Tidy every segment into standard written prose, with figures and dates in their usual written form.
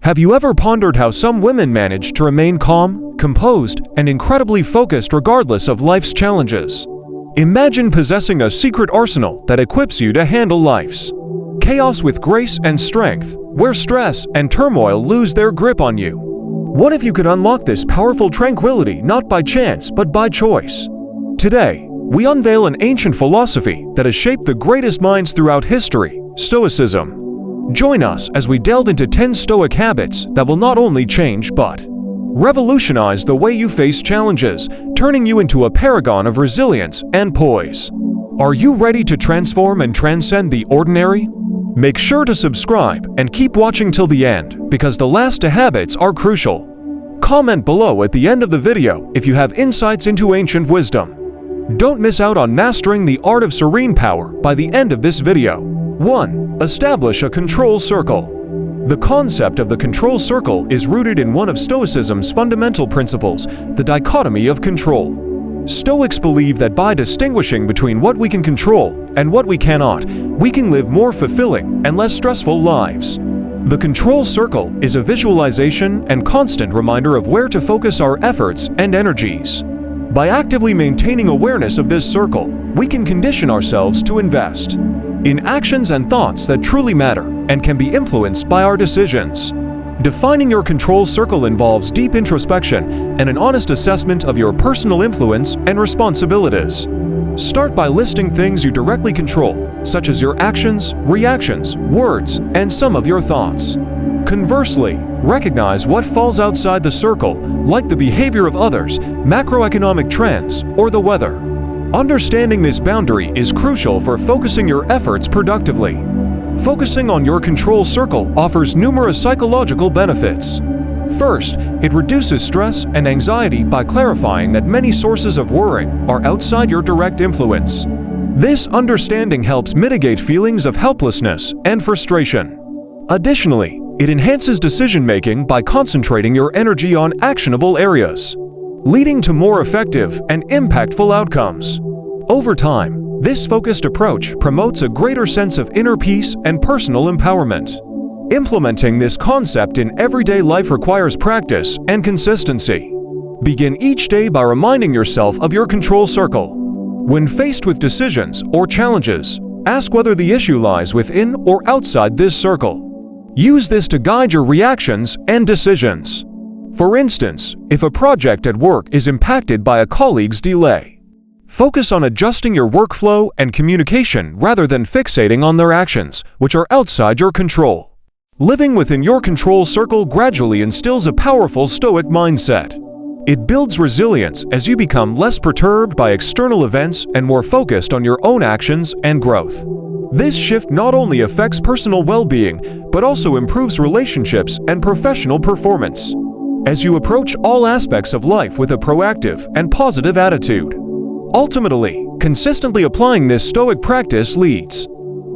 Have you ever pondered how some women manage to remain calm, composed, and incredibly focused regardless of life's challenges? Imagine possessing a secret arsenal that equips you to handle life's chaos with grace and strength, where stress and turmoil lose their grip on you. What if you could unlock this powerful tranquility not by chance but by choice? Today, we unveil an ancient philosophy that has shaped the greatest minds throughout history, Stoicism. Join us as we delve into 10 Stoic habits that will not only change but revolutionize the way you face challenges, turning you into a paragon of resilience and poise. Are you ready to transform and transcend the ordinary? Make sure to subscribe and keep watching till the end, because the last 2 habits are crucial. Comment below at the end of the video if you have insights into ancient wisdom. Don't miss out on mastering the art of serene power by the end of this video. 1. Establish a control circle. The concept of the control circle is rooted in one of Stoicism's fundamental principles, the dichotomy of control. Stoics believe that by distinguishing between what we can control and what we cannot, we can live more fulfilling and less stressful lives. The control circle is a visualization and constant reminder of where to focus our efforts and energies. By actively maintaining awareness of this circle, we can condition ourselves to invest in actions and thoughts that truly matter and can be influenced by our decisions. Defining your control circle involves deep introspection and an honest assessment of your personal influence and responsibilities. Start by listing things you directly control, such as your actions, reactions, words, and some of your thoughts. Conversely, recognize what falls outside the circle, like the behavior of others, macroeconomic trends, or the weather. Understanding this boundary is crucial for focusing your efforts productively. Focusing on your control circle offers numerous psychological benefits. First, it reduces stress and anxiety by clarifying that many sources of worrying are outside your direct influence. This understanding helps mitigate feelings of helplessness and frustration. Additionally, it enhances decision-making by concentrating your energy on actionable areas, leading to more effective and impactful outcomes. Over time, this focused approach promotes a greater sense of inner peace and personal empowerment. Implementing this concept in everyday life requires practice and consistency. Begin each day by reminding yourself of your control circle. When faced with decisions or challenges, ask whether the issue lies within or outside this circle. Use this to guide your reactions and decisions. For instance, if a project at work is impacted by a colleague's delay, focus on adjusting your workflow and communication rather than fixating on their actions, which are outside your control. Living within your control circle gradually instills a powerful Stoic mindset. It builds resilience as you become less perturbed by external events and more focused on your own actions and growth. This shift not only affects personal well-being, but also improves relationships and professional performance, as you approach all aspects of life with a proactive and positive attitude. Ultimately, consistently applying this Stoic practice leads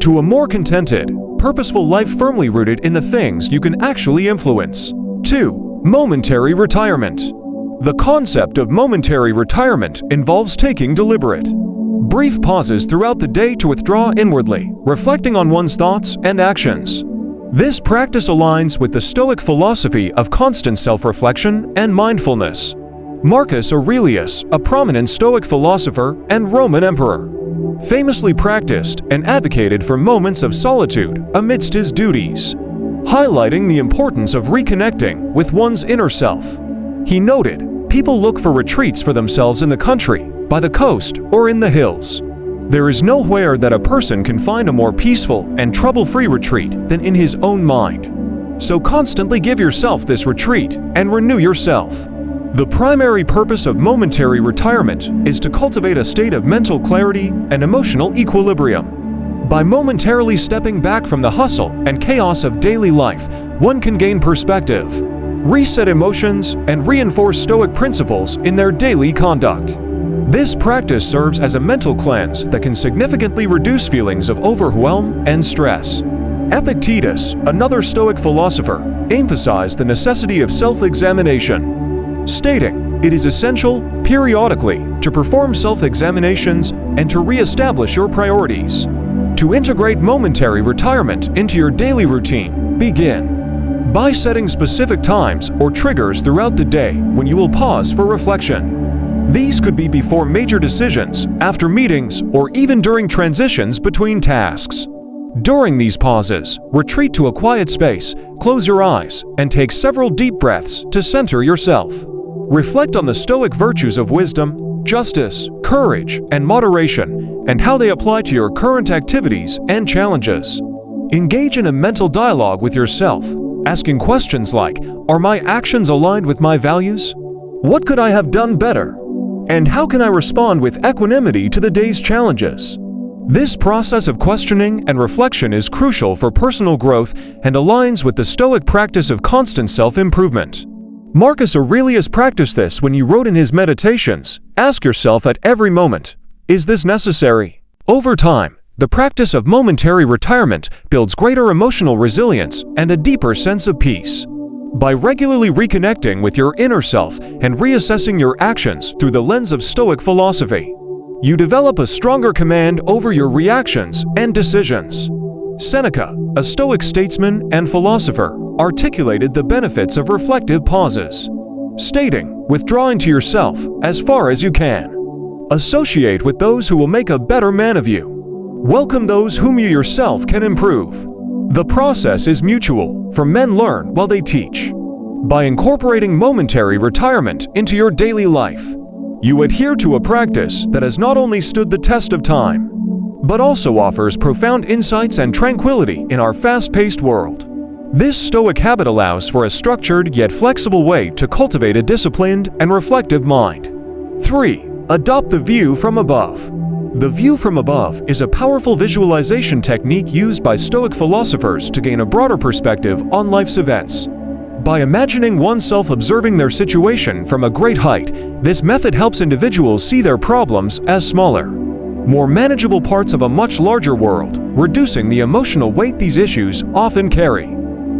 to a more contented, purposeful life firmly rooted in the things you can actually influence. 2. Momentary retirement. The concept of momentary retirement involves taking deliberate, brief pauses throughout the day to withdraw inwardly, reflecting on one's thoughts and actions. This practice aligns with the Stoic philosophy of constant self-reflection and mindfulness. Marcus Aurelius, a prominent Stoic philosopher and Roman emperor, famously practiced and advocated for moments of solitude amidst his duties, highlighting the importance of reconnecting with one's inner self. He noted, "People look for retreats for themselves in the country, by the coast, or in the hills. There is nowhere that a person can find a more peaceful and trouble-free retreat than in his own mind. So constantly give yourself this retreat and renew yourself." The primary purpose of momentary retirement is to cultivate a state of mental clarity and emotional equilibrium. By momentarily stepping back from the hustle and chaos of daily life, one can gain perspective, reset emotions, and reinforce Stoic principles in their daily conduct. This practice serves as a mental cleanse that can significantly reduce feelings of overwhelm and stress. Epictetus, another Stoic philosopher, emphasized the necessity of self-examination, stating, "It is essential, periodically, to perform self-examinations and to re-establish your priorities. To integrate momentary retirement into your daily routine, begin by setting specific times or triggers throughout the day when you will pause for reflection. These could be before major decisions, after meetings, or even during transitions between tasks. During these pauses, retreat to a quiet space, close your eyes, and take several deep breaths to center yourself. Reflect on the Stoic virtues of wisdom, justice, courage, and moderation, and how they apply to your current activities and challenges. Engage in a mental dialogue with yourself, asking questions like, are my actions aligned with my values? What could I have done better? And how can I respond with equanimity to the day's challenges? This process of questioning and reflection is crucial for personal growth and aligns with the Stoic practice of constant self-improvement. Marcus Aurelius practiced this when he wrote in his Meditations, ask yourself at every moment, is this necessary? Over time, the practice of momentary retirement builds greater emotional resilience and a deeper sense of peace. By regularly reconnecting with your inner self and reassessing your actions through the lens of Stoic philosophy, you develop a stronger command over your reactions and decisions. Seneca, a Stoic statesman and philosopher, articulated the benefits of reflective pauses, stating, withdrawing to yourself as far as you can. Associate with those who will make a better man of you. Welcome those whom you yourself can improve. The process is mutual, for men learn while they teach. By incorporating momentary retirement into your daily life, you adhere to a practice that has not only stood the test of time, but also offers profound insights and tranquility in our fast-paced world. This Stoic habit allows for a structured yet flexible way to cultivate a disciplined and reflective mind. 3. Adopt the view from above. The view from above is a powerful visualization technique used by Stoic philosophers to gain a broader perspective on life's events. By imagining oneself observing their situation from a great height, this method helps individuals see their problems as smaller, more manageable parts of a much larger world, reducing the emotional weight these issues often carry.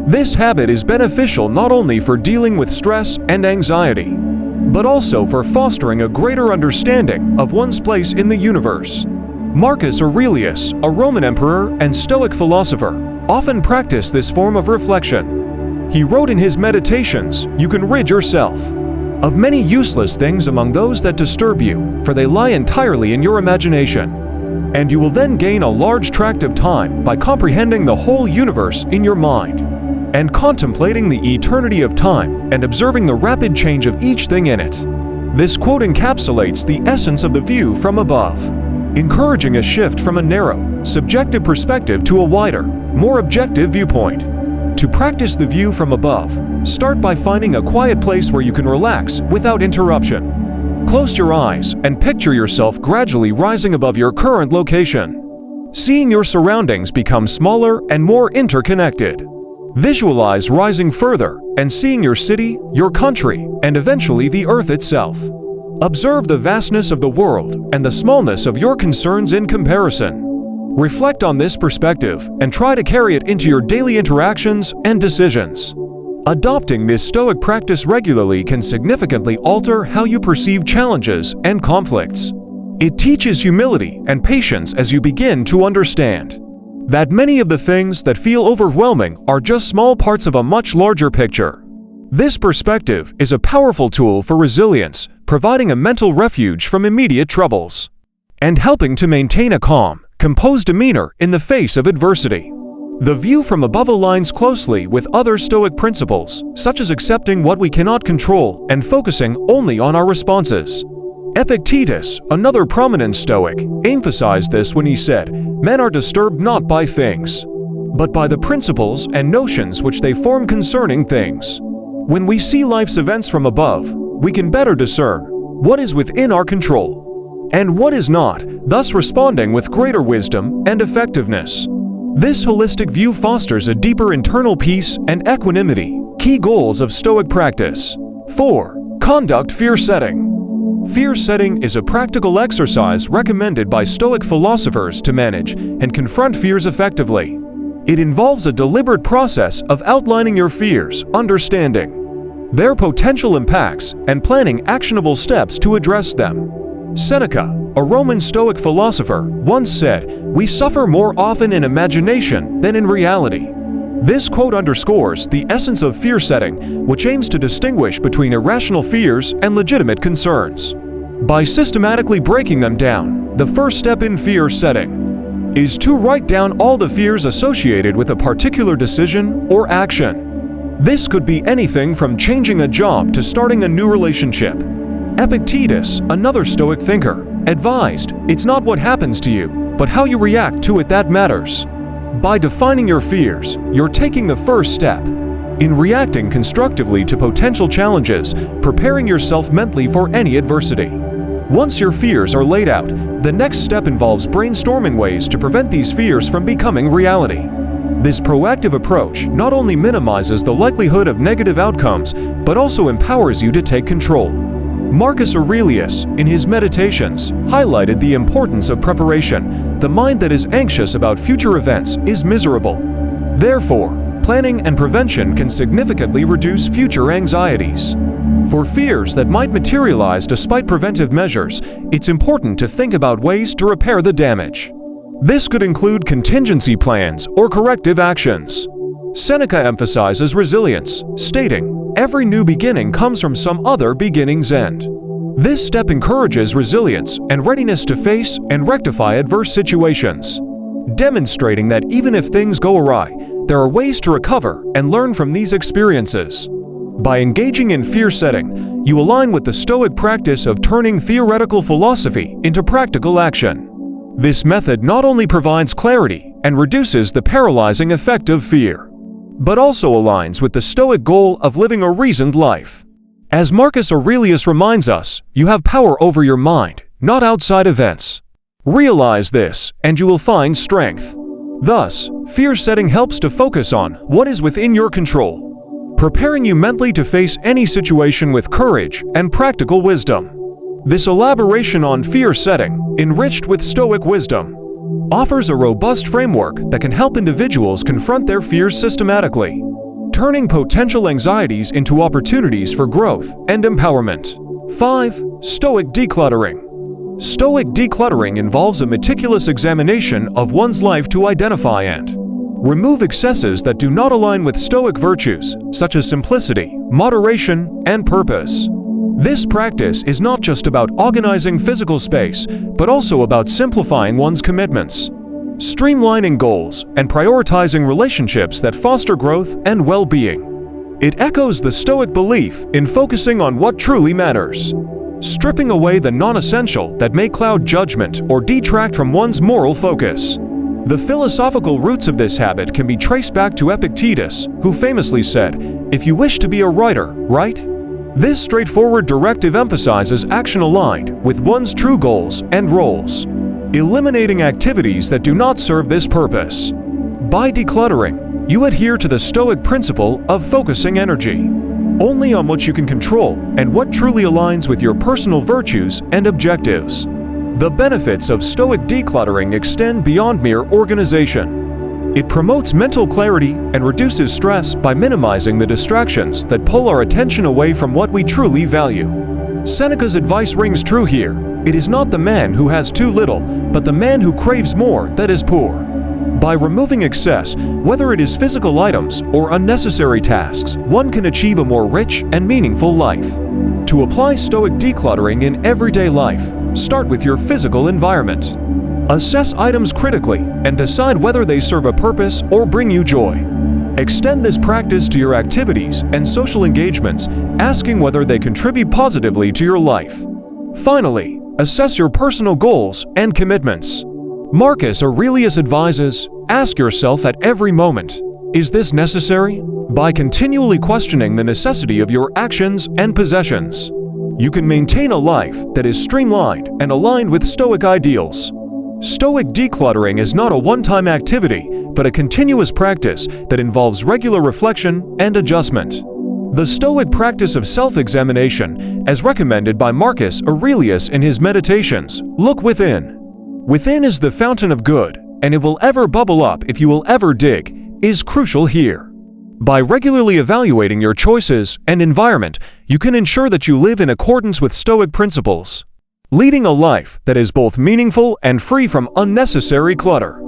This habit is beneficial not only for dealing with stress and anxiety, but also for fostering a greater understanding of one's place in the universe. Marcus Aurelius, a Roman emperor and Stoic philosopher, often practiced this form of reflection. He wrote in his Meditations, you can rid yourself of many useless things among those that disturb you, for they lie entirely in your imagination. And you will then gain a large tract of time by comprehending the whole universe in your mind, and contemplating the eternity of time and observing the rapid change of each thing in it. This quote encapsulates the essence of the view from above, encouraging a shift from a narrow, subjective perspective to a wider, more objective viewpoint. To practice the view from above, start by finding a quiet place where you can relax without interruption. Close your eyes and picture yourself gradually rising above your current location, seeing your surroundings become smaller and more interconnected. Visualize rising further and seeing your city, your country, and eventually the earth itself. Observe the vastness of the world and the smallness of your concerns in comparison. Reflect on this perspective and try to carry it into your daily interactions and decisions. Adopting this Stoic practice regularly can significantly alter how you perceive challenges and conflicts. It teaches humility and patience as you begin to understand that many of the things that feel overwhelming are just small parts of a much larger picture. This perspective is a powerful tool for resilience, providing a mental refuge from immediate troubles, and helping to maintain a calm, composed demeanor in the face of adversity. The view from above aligns closely with other Stoic principles, such as accepting what we cannot control and focusing only on our responses. Epictetus, another prominent Stoic, emphasized this when he said, men are disturbed not by things, but by the principles and notions which they form concerning things. When we see life's events from above, we can better discern what is within our control and what is not, thus responding with greater wisdom and effectiveness. This holistic view fosters a deeper internal peace and equanimity, key goals of Stoic practice. 4. Conduct fear setting. Fear setting is a practical exercise recommended by Stoic philosophers to manage and confront fears effectively. It involves a deliberate process of outlining your fears, understanding their potential impacts, and planning actionable steps to address them. Seneca, a Roman Stoic philosopher, once said, "We suffer more often in imagination than in reality." This quote underscores the essence of fear setting, which aims to distinguish between irrational fears and legitimate concerns. By systematically breaking them down, the first step in fear setting is to write down all the fears associated with a particular decision or action. This could be anything from changing a job to starting a new relationship. Epictetus, another Stoic thinker, advised, "It's not what happens to you, but how you react to it that matters." By defining your fears, you're taking the first step in reacting constructively to potential challenges, preparing yourself mentally for any adversity. Once your fears are laid out, the next step involves brainstorming ways to prevent these fears from becoming reality. This proactive approach not only minimizes the likelihood of negative outcomes, but also empowers you to take control. Marcus Aurelius, in his Meditations, highlighted the importance of preparation. The mind that is anxious about future events is miserable. Therefore, planning and prevention can significantly reduce future anxieties. For fears that might materialize despite preventive measures, it's important to think about ways to repair the damage. This could include contingency plans or corrective actions. Seneca emphasizes resilience, stating, "Every new beginning comes from some other beginning's end." This step encourages resilience and readiness to face and rectify adverse situations, demonstrating that even if things go awry, there are ways to recover and learn from these experiences. By engaging in fear setting, you align with the Stoic practice of turning theoretical philosophy into practical action. This method not only provides clarity and reduces the paralyzing effect of fear, but also aligns with the Stoic goal of living a reasoned life. As Marcus Aurelius reminds us, you have power over your mind, not outside events. Realize this, and you will find strength. Thus, fear setting helps to focus on what is within your control, preparing you mentally to face any situation with courage and practical wisdom. This elaboration on fear setting, enriched with Stoic wisdom, offers a robust framework that can help individuals confront their fears systematically, turning potential anxieties into opportunities for growth and empowerment. 5. Stoic decluttering. Stoic decluttering involves a meticulous examination of one's life to identify and remove excesses that do not align with Stoic virtues, such as simplicity, moderation, and purpose. This practice is not just about organizing physical space, but also about simplifying one's commitments, streamlining goals, and prioritizing relationships that foster growth and well-being. It echoes the Stoic belief in focusing on what truly matters, stripping away the non-essential that may cloud judgment or detract from one's moral focus. The philosophical roots of this habit can be traced back to Epictetus, who famously said, "If you wish to be a writer, write." This straightforward directive emphasizes action aligned with one's true goals and roles, eliminating activities that do not serve this purpose. By decluttering, you adhere to the Stoic principle of focusing energy only on what you can control and what truly aligns with your personal virtues and objectives. The benefits of Stoic decluttering extend beyond mere organization. It promotes mental clarity and reduces stress by minimizing the distractions that pull our attention away from what we truly value. Seneca's advice rings true here. It is not the man who has too little, but the man who craves more that is poor. By removing excess, whether it is physical items or unnecessary tasks, one can achieve a more rich and meaningful life. To apply Stoic decluttering in everyday life, start with your physical environment. Assess items critically and decide whether they serve a purpose or bring you joy. Extend this practice to your activities and social engagements, asking whether they contribute positively to your life. Finally, assess your personal goals and commitments. Marcus Aurelius advises, ask yourself at every moment, is this necessary? By continually questioning the necessity of your actions and possessions, you can maintain a life that is streamlined and aligned with Stoic ideals. Stoic decluttering is not a one-time activity, but a continuous practice that involves regular reflection and adjustment. The Stoic practice of self-examination, as recommended by Marcus Aurelius in his Meditations, look within. Within is the fountain of good, and it will ever bubble up if you will ever dig, is crucial here. By regularly evaluating your choices and environment, you can ensure that you live in accordance with Stoic principles, leading a life that is both meaningful and free from unnecessary clutter.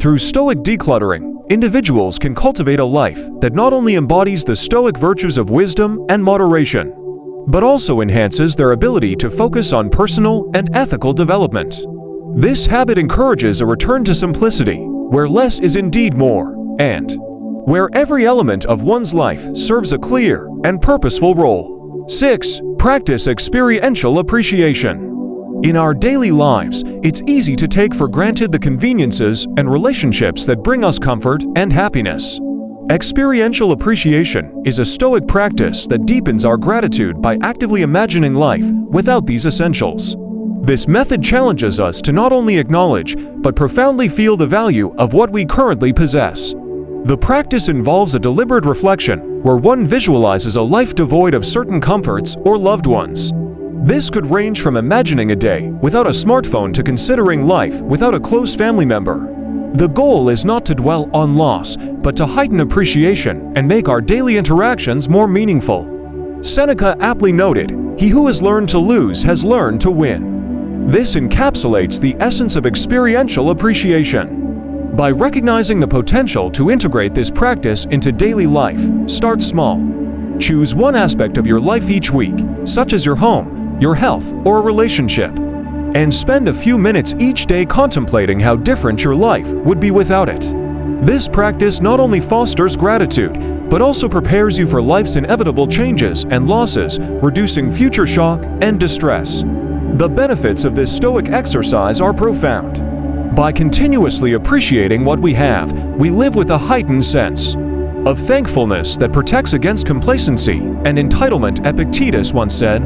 Through Stoic decluttering, individuals can cultivate a life that not only embodies the Stoic virtues of wisdom and moderation, but also enhances their ability to focus on personal and ethical development. This habit encourages a return to simplicity, where less is indeed more, and where every element of one's life serves a clear and purposeful role. 6. Practice experiential appreciation. In our daily lives, it's easy to take for granted the conveniences and relationships that bring us comfort and happiness. Experiential appreciation is a Stoic practice that deepens our gratitude by actively imagining life without these essentials. This method challenges us to not only acknowledge, but profoundly feel the value of what we currently possess. The practice involves a deliberate reflection where one visualizes a life devoid of certain comforts or loved ones. This could range from imagining a day without a smartphone to considering life without a close family member. The goal is not to dwell on loss, but to heighten appreciation and make our daily interactions more meaningful. Seneca aptly noted, "He who has learned to lose has learned to win." This encapsulates the essence of experiential appreciation. By recognizing the potential to integrate this practice into daily life, start small. Choose one aspect of your life each week, such as your home, your health, or a relationship, and spend a few minutes each day contemplating how different your life would be without it. This practice not only fosters gratitude, but also prepares you for life's inevitable changes and losses, reducing future shock and distress. The benefits of this Stoic exercise are profound. By continuously appreciating what we have, we live with a heightened sense of thankfulness that protects against complacency and entitlement. Epictetus once said,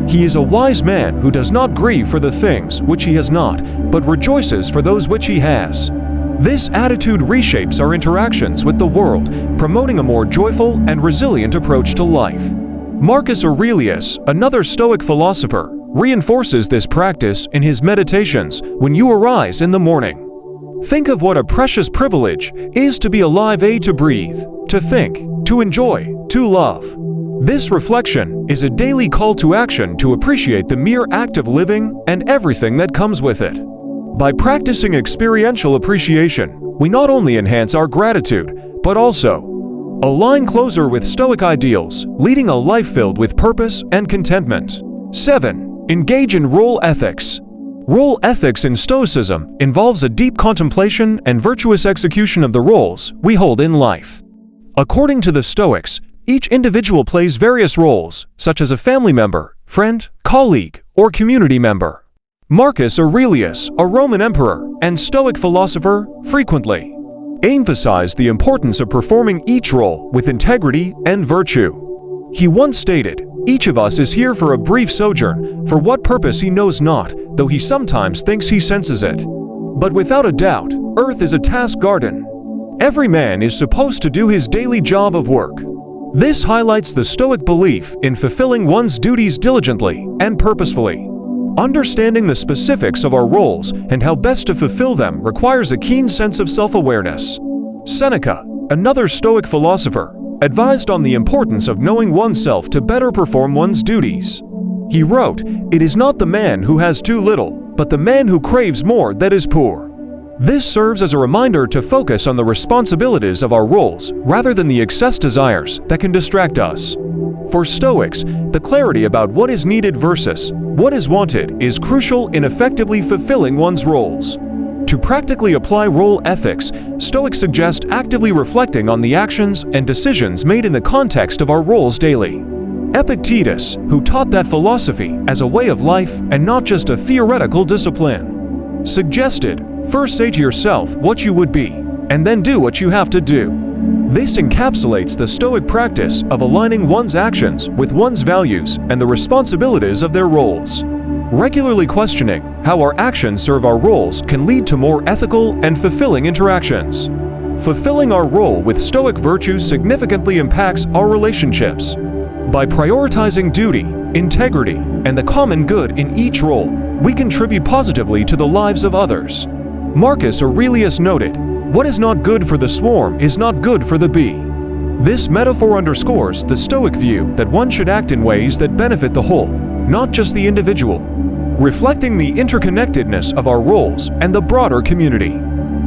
"He is a wise man who does not grieve for the things which he has not, but rejoices for those which he has." This attitude reshapes our interactions with the world, promoting a more joyful and resilient approach to life. Marcus Aurelius, another Stoic philosopher, reinforces this practice in his Meditations when you arise in the morning. Think of what a precious privilege is to be alive, to breathe, to think, to enjoy, to love. This reflection is a daily call to action to appreciate the mere act of living and everything that comes with it. By practicing experiential appreciation, we not only enhance our gratitude, but also align closer with Stoic ideals, leading a life filled with purpose and contentment. 7. Engage in role ethics. Role ethics in Stoicism involves a deep contemplation and virtuous execution of the roles we hold in life. According to the Stoics, each individual plays various roles, such as a family member, friend, colleague, or community member. Marcus Aurelius, a Roman emperor and Stoic philosopher, frequently emphasized the importance of performing each role with integrity and virtue. He once stated, "Each of us is here for a brief sojourn, for what purpose he knows not, though he sometimes thinks he senses it. But without a doubt, earth is a task garden. Every man is supposed to do his daily job of work." This highlights the Stoic belief in fulfilling one's duties diligently and purposefully. Understanding the specifics of our roles and how best to fulfill them requires a keen sense of self-awareness. Seneca, another Stoic philosopher, advised on the importance of knowing oneself to better perform one's duties. He wrote, "It is not the man who has too little, but the man who craves more that is poor." This serves as a reminder to focus on the responsibilities of our roles rather than the excess desires that can distract us. For Stoics, the clarity about what is needed versus what is wanted is crucial in effectively fulfilling one's roles. To practically apply role ethics, Stoics suggest actively reflecting on the actions and decisions made in the context of our roles daily. Epictetus, who taught that philosophy as a way of life and not just a theoretical discipline, suggested, "First say to yourself what you would be, and then do what you have to do." This encapsulates the Stoic practice of aligning one's actions with one's values and the responsibilities of their roles. Regularly questioning how our actions serve our roles can lead to more ethical and fulfilling interactions. Fulfilling our role with Stoic virtues significantly impacts our relationships. By prioritizing duty, integrity, and the common good in each role, we contribute positively to the lives of others. Marcus Aurelius noted, "What is not good for the swarm is not good for the bee." This metaphor underscores the Stoic view that one should act in ways that benefit the whole, not just the individual, reflecting the interconnectedness of our roles and the broader community.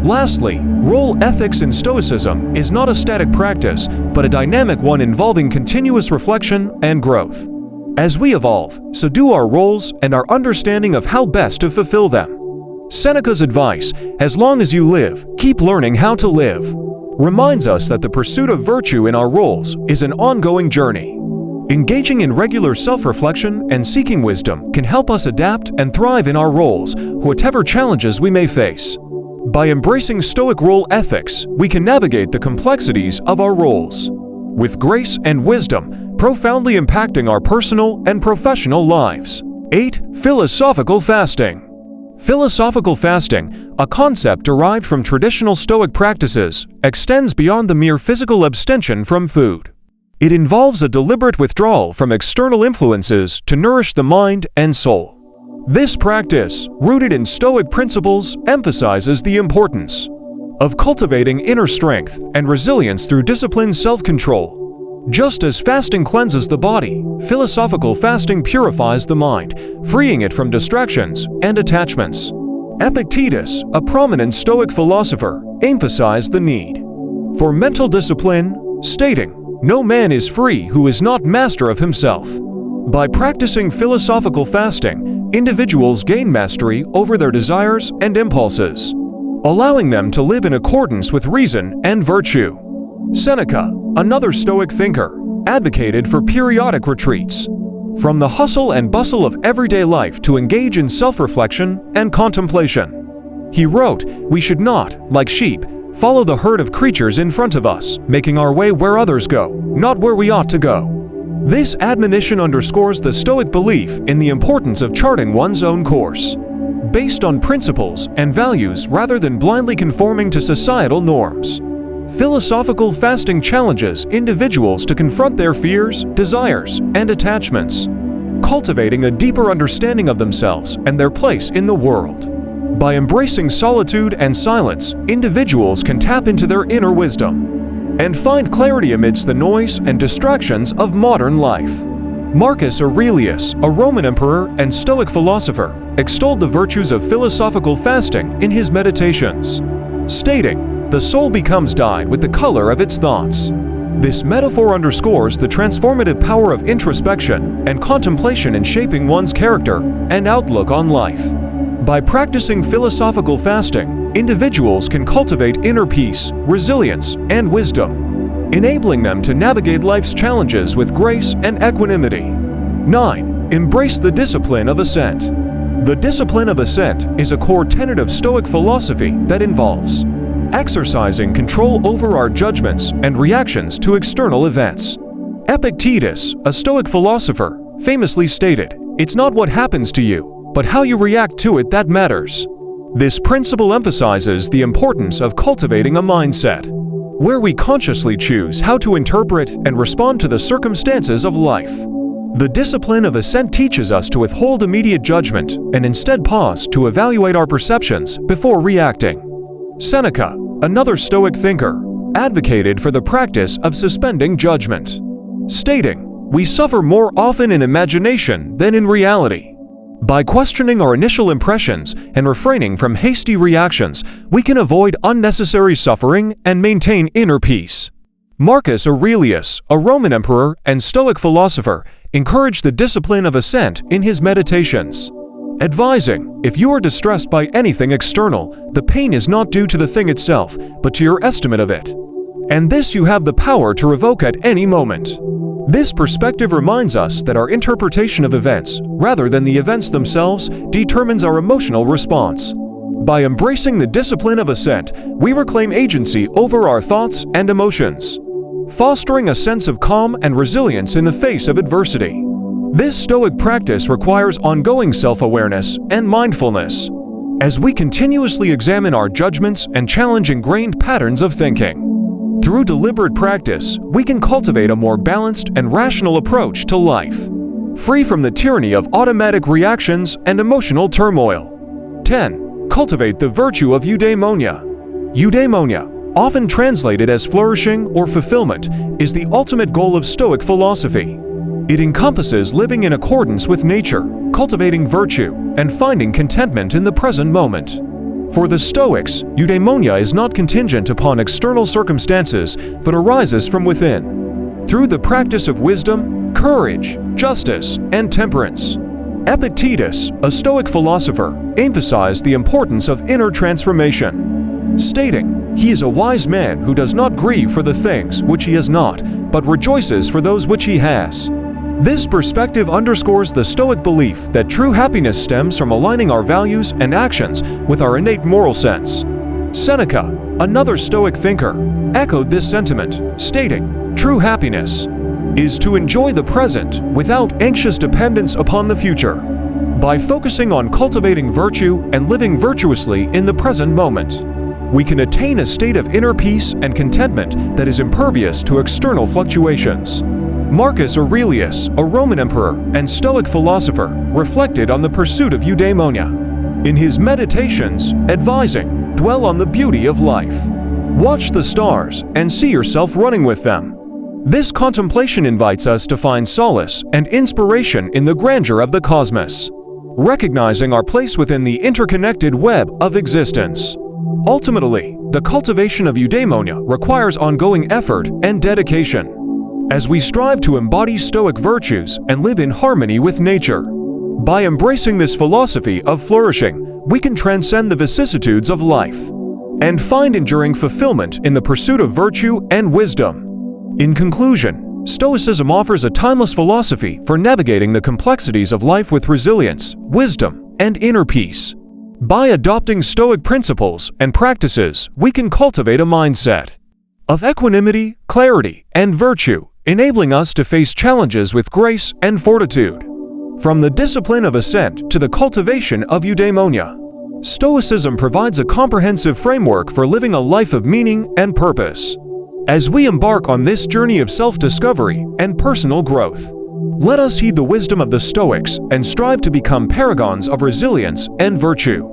Lastly, role ethics in Stoicism is not a static practice, but a dynamic one involving continuous reflection and growth. As we evolve, so do our roles and our understanding of how best to fulfill them. Seneca's advice, "As long as you live, keep learning how to live," reminds us that the pursuit of virtue in our roles is an ongoing journey. Engaging in regular self-reflection and seeking wisdom can help us adapt and thrive in our roles, whatever challenges we may face. By embracing Stoic role ethics, we can navigate the complexities of our roles with grace and wisdom, profoundly impacting our personal and professional lives. 8. Philosophical fasting. Philosophical fasting, a concept derived from traditional Stoic practices, extends beyond the mere physical abstention from food. It involves a deliberate withdrawal from external influences to nourish the mind and soul. This practice, rooted in Stoic principles, emphasizes the importance of cultivating inner strength and resilience through disciplined self-control. Just as fasting cleanses the body, philosophical fasting purifies the mind, freeing it from distractions and attachments. Epictetus, a prominent Stoic philosopher, emphasized the need for mental discipline, stating, "No man is free who is not master of himself." By practicing philosophical fasting, individuals gain mastery over their desires and impulses, allowing them to live in accordance with reason and virtue. Seneca, another Stoic thinker, advocated for periodic retreats from the hustle and bustle of everyday life to engage in self-reflection and contemplation. He wrote, "We should not, like sheep, follow the herd of creatures in front of us, making our way where others go, not where we ought to go." This admonition underscores the Stoic belief in the importance of charting one's own course, based on principles and values rather than blindly conforming to societal norms. Philosophical fasting challenges individuals to confront their fears, desires, and attachments, cultivating a deeper understanding of themselves and their place in the world. By embracing solitude and silence, individuals can tap into their inner wisdom and find clarity amidst the noise and distractions of modern life. Marcus Aurelius, a Roman emperor and Stoic philosopher, extolled the virtues of philosophical fasting in his Meditations, stating, "The soul becomes dyed with the color of its thoughts." This metaphor underscores the transformative power of introspection and contemplation in shaping one's character and outlook on life. By practicing philosophical fasting, individuals can cultivate inner peace, resilience, and wisdom, enabling them to navigate life's challenges with grace and equanimity. 9. Embrace the discipline of assent. The discipline of assent is a core tenet of Stoic philosophy that involves exercising control over our judgments and reactions to external events. Epictetus, a Stoic philosopher, famously stated, "It's not what happens to you, but how you react to it that matters." This principle emphasizes the importance of cultivating a mindset where we consciously choose how to interpret and respond to the circumstances of life. The discipline of assent teaches us to withhold immediate judgment and instead pause to evaluate our perceptions before reacting. Seneca, another Stoic thinker, advocated for the practice of suspending judgment, stating, "We suffer more often in imagination than in reality." By questioning our initial impressions and refraining from hasty reactions, we can avoid unnecessary suffering and maintain inner peace. Marcus Aurelius, a Roman emperor and Stoic philosopher, encouraged the discipline of assent in his Meditations, advising, "If you are distressed by anything external, the pain is not due to the thing itself, but to your estimate of it. And this you have the power to revoke at any moment." This perspective reminds us that our interpretation of events, rather than the events themselves, determines our emotional response. By embracing the discipline of assent, we reclaim agency over our thoughts and emotions, fostering a sense of calm and resilience in the face of adversity. This Stoic practice requires ongoing self-awareness and mindfulness, as we continuously examine our judgments and challenge ingrained patterns of thinking. Through deliberate practice, we can cultivate a more balanced and rational approach to life, free from the tyranny of automatic reactions and emotional turmoil. 10. Cultivate the virtue of Eudaimonia. Eudaimonia, often translated as flourishing or fulfillment, is the ultimate goal of Stoic philosophy. It encompasses living in accordance with nature, cultivating virtue, and finding contentment in the present moment. For the Stoics, eudaimonia is not contingent upon external circumstances, but arises from within, through the practice of wisdom, courage, justice, and temperance. Epictetus, a Stoic philosopher, emphasized the importance of inner transformation, stating, "He is a wise man who does not grieve for the things which he has not, but rejoices for those which he has." This perspective underscores the Stoic belief that true happiness stems from aligning our values and actions with our innate moral sense. Seneca, another Stoic thinker, echoed this sentiment, stating, "True happiness is to enjoy the present without anxious dependence upon the future." By focusing on cultivating virtue and living virtuously in the present moment, we can attain a state of inner peace and contentment that is impervious to external fluctuations. Marcus Aurelius, a Roman emperor and Stoic philosopher, reflected on the pursuit of eudaimonia. In his Meditations, advising, "Dwell on the beauty of life. Watch the stars and see yourself running with them." This contemplation invites us to find solace and inspiration in the grandeur of the cosmos, recognizing our place within the interconnected web of existence. Ultimately, the cultivation of eudaimonia requires ongoing effort and dedication, as we strive to embody Stoic virtues and live in harmony with nature. By embracing this philosophy of flourishing, we can transcend the vicissitudes of life and find enduring fulfillment in the pursuit of virtue and wisdom. In conclusion, Stoicism offers a timeless philosophy for navigating the complexities of life with resilience, wisdom, and inner peace. By adopting Stoic principles and practices, we can cultivate a mindset of equanimity, clarity, and virtue, enabling us to face challenges with grace and fortitude. From the discipline of Assent to the cultivation of eudaimonia, Stoicism provides a comprehensive framework for living a life of meaning and purpose. As we embark on this journey of self-discovery and personal growth, let us heed the wisdom of the Stoics and strive to become paragons of resilience and virtue.